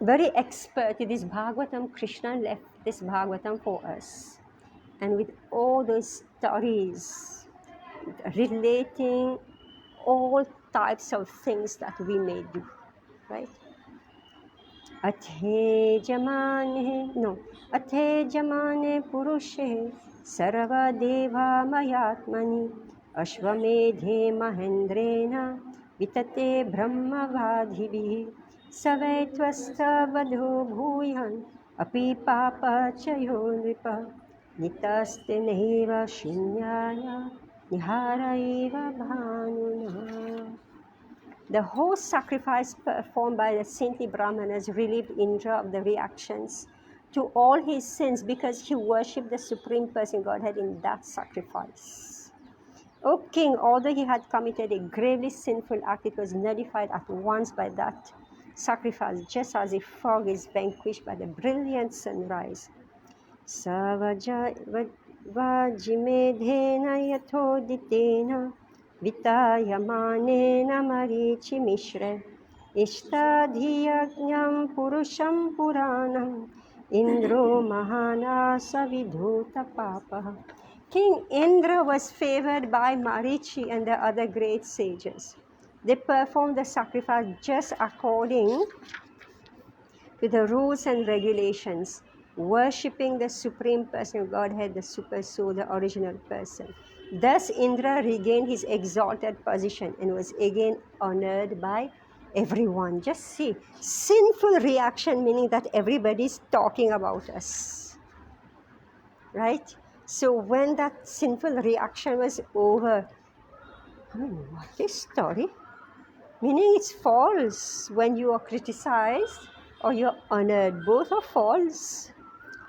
Very expert in this Bhagavatam, Krishna left this Bhagavatam for us. And with all those stories relating all types of things that we may do, right? Athe jamane purushe sarva deva mayatmani ashvamedhe mahendrena vitate brahma vadhibi savaitvasta vadho bhuyan api papa chayo nripa nitaste naiva shunyaya niharaiva bhanuna. The whole sacrifice performed by the saintly Brahmanas relieved Indra of the reactions to all his sins because he worshipped the Supreme Person Godhead in that sacrifice. O King, although he had committed a gravely sinful act, it was nullified at once by that sacrifice, just as a fog is vanquished by the brilliant sunrise. Savajimedhena yathoditena Vitayamanena Marichimishre Ishtadhiyajnam Purusham Puranam Indro Mahanasa Vidhuta Papa. King Indra was favored by Marichi and the other great sages. They performed the sacrifice just according to the rules and regulations, worshipping the Supreme Person of Godhead, the Super Soul, the original person. Thus, Indra regained his exalted position and was again honored by everyone. Just see, sinful reaction, meaning that everybody's talking about us, right? So when that sinful reaction was over, what is story? Meaning it's false when you are criticized or you're honored. Both are false,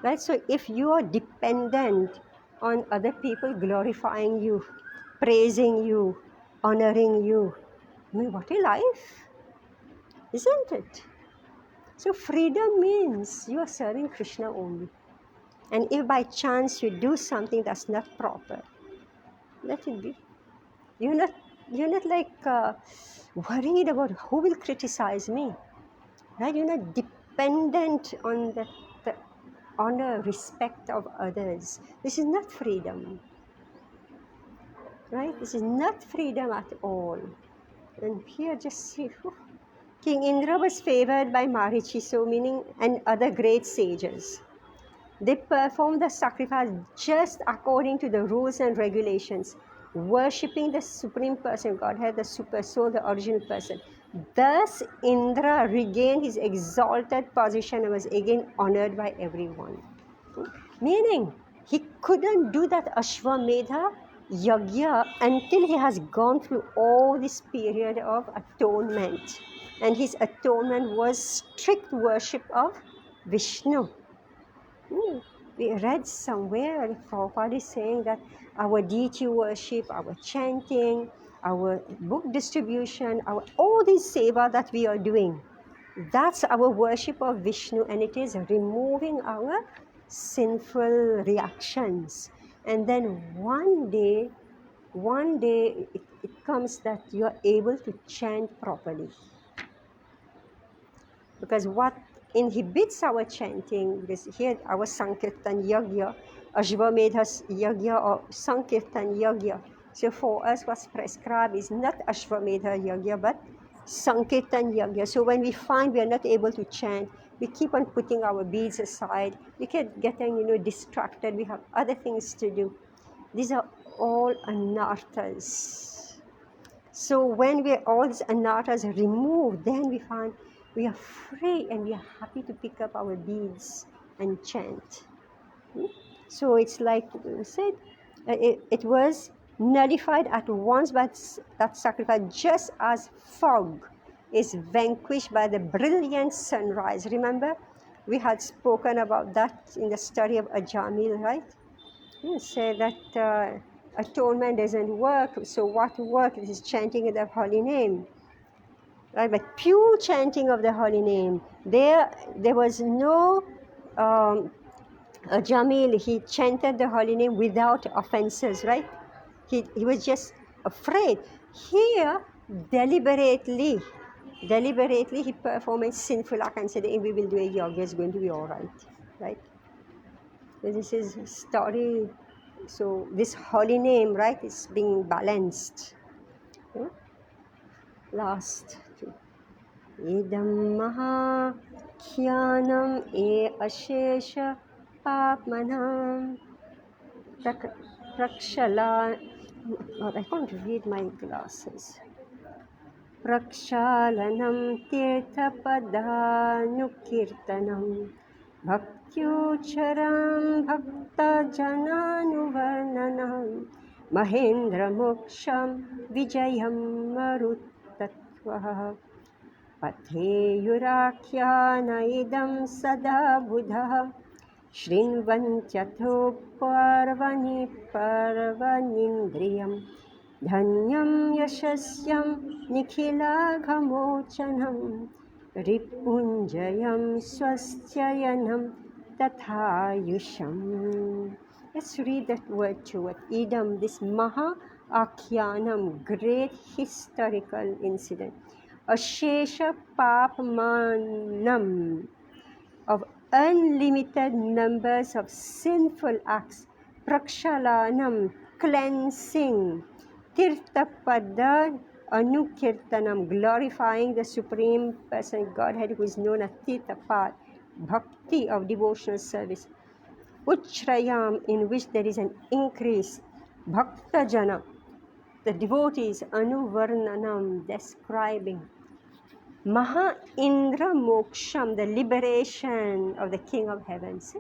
right? So if you are dependent on other people glorifying you, praising you, honoring you, what a life, isn't it? So freedom means you are serving Krishna only. And if by chance you do something that's not proper, let it be. You're not worried about who will criticize me, right? You're not dependent on the honor, respect of others. This is not freedom, right? This is not freedom at all. And here, just see, King Indra was favored by Marichi, so meaning and other great sages. They performed the sacrifice just according to the rules and regulations, worshipping the Supreme Person, Godhead, the Super Soul, the original person. Thus, Indra regained his exalted position and was again honored by everyone. Meaning, he couldn't do that Ashwamedha Yajna until he has gone through all this period of atonement. And his atonement was strict worship of Vishnu. We read somewhere, Prabhupada is saying that our deity worship, our chanting, our book distribution, all this seva that we are doing, that's our worship of Vishnu, and it is removing our sinful reactions. And then one day it comes that you are able to chant properly. Because what inhibits our chanting, because here our Sankirtan Yajna, Ashwamedha Yajna or Sankirtan Yajna. So for us what's prescribed is not Ashwamedha Yajna but Sankirtan Yajna. So when we find we are not able to chant, we keep on putting our beads aside. We keep getting distracted. We have other things to do. These are all anarthas. So when all these anarthas are removed, then we find we are free and we are happy to pick up our beads and chant. So it's like we said, it was nullified at once by that sacrifice, just as fog is vanquished by the brilliant sunrise. Remember, we had spoken about that in the study of Ajamil, right? You say that atonement doesn't work, so what works is chanting of the holy name, right? But pure chanting of the holy name. There was no Jamil. He chanted the holy name without offenses, right? He was just afraid. Here, deliberately he performed a sinful act and said, "Hey, we will do a yoga. It's going to be all right?" So this is story. So this holy name, right, is being balanced. Yeah? Last two. Idam mahakyanam e ashesha papmanam prakshala. I can't read my glasses. Prakshalanam tirthapadanukirtanam bhaktyucharam bhaktajananuvarnanam mahendra moksham vijayam maruttatvaha patheyurakyana idam sada buddha शृण्वन्त्यथो पर्वणिन्द्रियं धन्यं यशस्यं निखिलाघमोचनं रिपुञ्जयं स्वस्त्ययनं तथायुषम्. Let's read that word to it. Idam, this Maha Akhyanam, great historical incident. Ashesha Papmanam, of unlimited numbers of sinful acts. Prakshalanam, cleansing. Tirthapada Anukirtanam, glorifying the Supreme Person Godhead who is known as Tirthapad, bhakti of devotional service. Uchrayam, in which there is an increase. Bhaktajana, the devotees. Anuvarnanam, describing. Maha Indra Moksham, the liberation of the King of Heavens.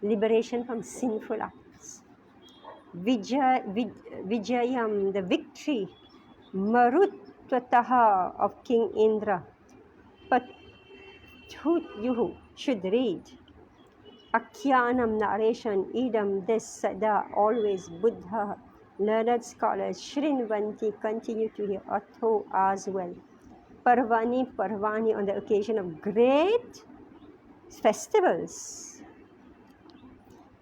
Liberation from sinful acts. Vijayam, the victory. Marutvataha, of King Indra. Patyuhu, should read. Akhyanam, narration. Idam, this, sada, always. Buddha, learned scholars. Shrinvanti, continue to hear. Atho, as well. Parvani, on the occasion of great festivals.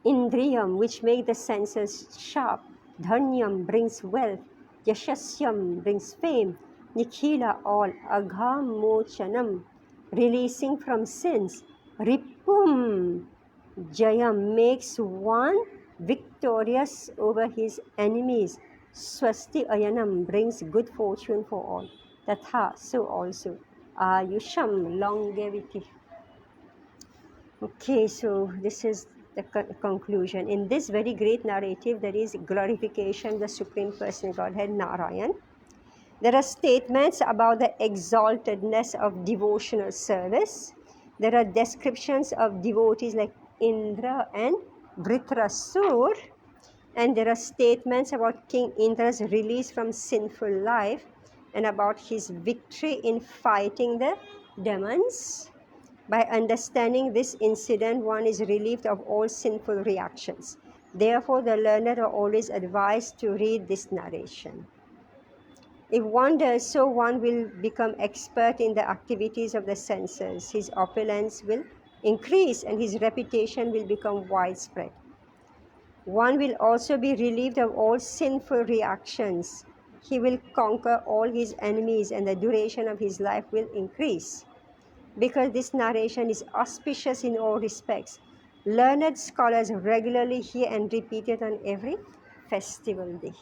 Indriyam, which make the senses sharp. Dhanyam, brings wealth. Yashasyam, brings fame. Nikhila, all. Aghamochanam, releasing from sins. Ripum, Jayam, makes one victorious over his enemies. Swasti Ayanam, brings good fortune for all. Tatha, so also. Ayusham, longevity. Okay, so this is the conclusion. In this very great narrative, there is glorification of the Supreme Person Godhead, Narayan. There are statements about the exaltedness of devotional service. There are descriptions of devotees like Indra and Vritrasur. And there are statements about King Indra's release from sinful life and about his victory in fighting the demons. By understanding this incident, one is relieved of all sinful reactions. Therefore, the learned are always advised to read this narration. If one does so, one will become expert in the activities of the senses. His opulence will increase and his reputation will become widespread. One will also be relieved of all sinful reactions. He will conquer all his enemies and the duration of his life will increase. Because this narration is auspicious in all respects, learned scholars regularly hear and repeat it on every festival day.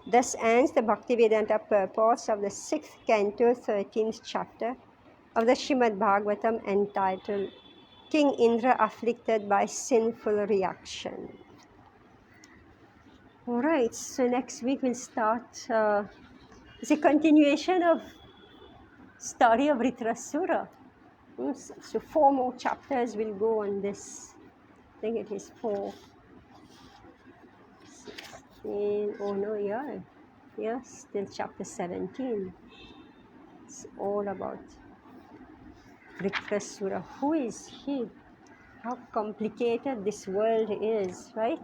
Thus ends the Bhaktivedanta purport of the 6th canto, 13th chapter of the Srimad Bhagavatam, entitled King Indra Afflicted by Sinful Reaction. All right, so next week we'll start. It's a continuation of story of Vritrasura. So 4 more chapters will go on this. think it is 4, 16. Oh no, yeah. Yes, till chapter 17. It's all about Vritrasura. Who is he? How complicated this world is, right?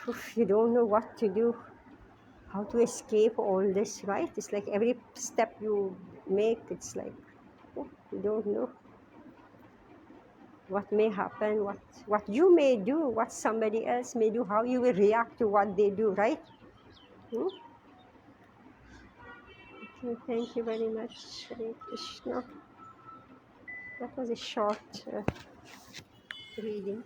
Oof, you don't know what to do, how to escape all this, right? It's like every step you make, it's like, oh, you don't know what may happen, what you may do, what somebody else may do, how you will react to what they do, right? Hmm? Okay, thank you very much, Hare Krishna. That was a short reading.